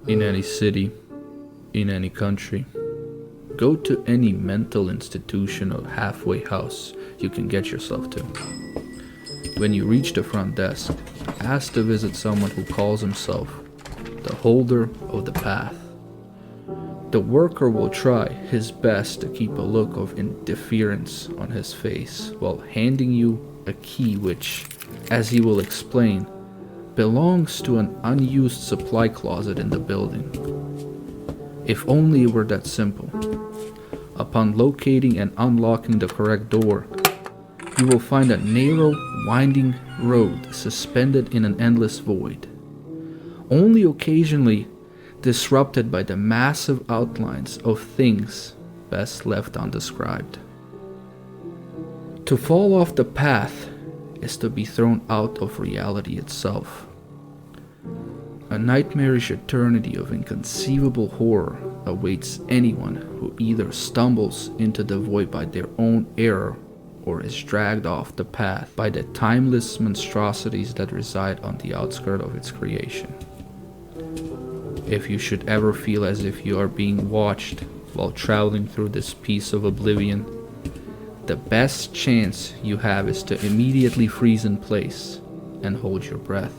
in any city, in any country. Go to any mental institution or halfway house you can get yourself to. When you reach the front desk, ask to visit someone who calls himself the holder of the path. The worker will try his best to keep a look of indifference on his face while handing you a key which, as he will explain, belongs to an unused supply closet in the building. If only it were that simple. Upon locating and unlocking the correct door, you will find a narrow, winding road suspended in an endless void, only occasionally disrupted by the massive outlines of things best left undescribed. To fall off the path is to be thrown out of reality itself. A nightmarish eternity of inconceivable horror awaits anyone who either stumbles into the void by their own error or is dragged off the path by the timeless monstrosities that reside on the outskirts of its creation. If you should ever feel as if you are being watched while traveling through this piece of oblivion, the best chance you have is to immediately freeze in place and hold your breath.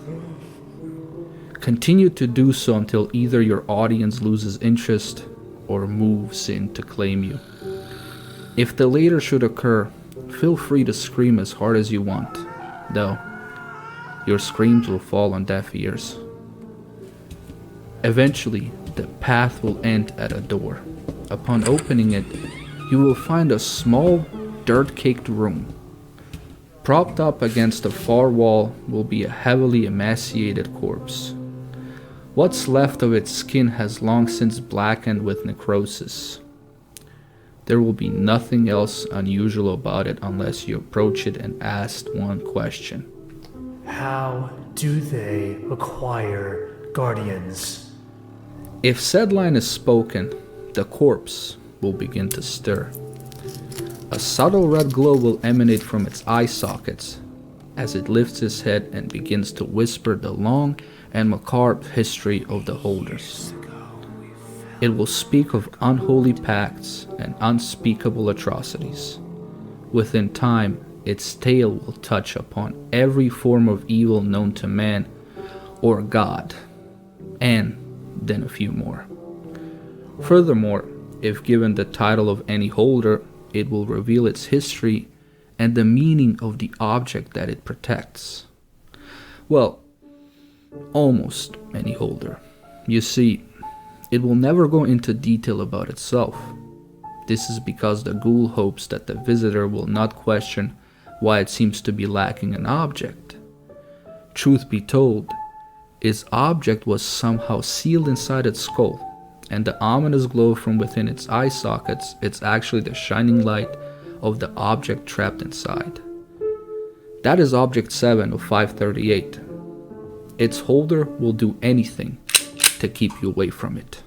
Continue to do so until either your audience loses interest or moves in to claim you. If the latter should occur, feel free to scream as hard as you want, though your screams will fall on deaf ears. Eventually, the path will end at a door. Upon opening it, you will find a small, dirt-caked room. Propped up against the far wall will be a heavily emaciated corpse. What's left of its skin has long since blackened with necrosis. There will be nothing else unusual about it unless you approach it and ask one question. How do they acquire guardians? If said line is spoken, the corpse will begin to stir. A subtle red glow will emanate from its eye sockets as it lifts its head and begins to whisper the long and macabre history of the holders. It will speak of unholy pacts and unspeakable atrocities. Within time, its tale will touch upon every form of evil known to man or God, and then a few more. Furthermore, if given the title of any holder, it will reveal its history and the meaning of the object that it protects. Well, almost any holder. You see, it will never go into detail about itself. This is because the ghoul hopes that the visitor will not question why it seems to be lacking an object. Truth be told, its object was somehow sealed inside its skull, and the ominous glow from within its eye sockets is actually the shining light of the object trapped inside. That is Object 7 of 538. Its holder will do anything to keep you away from it.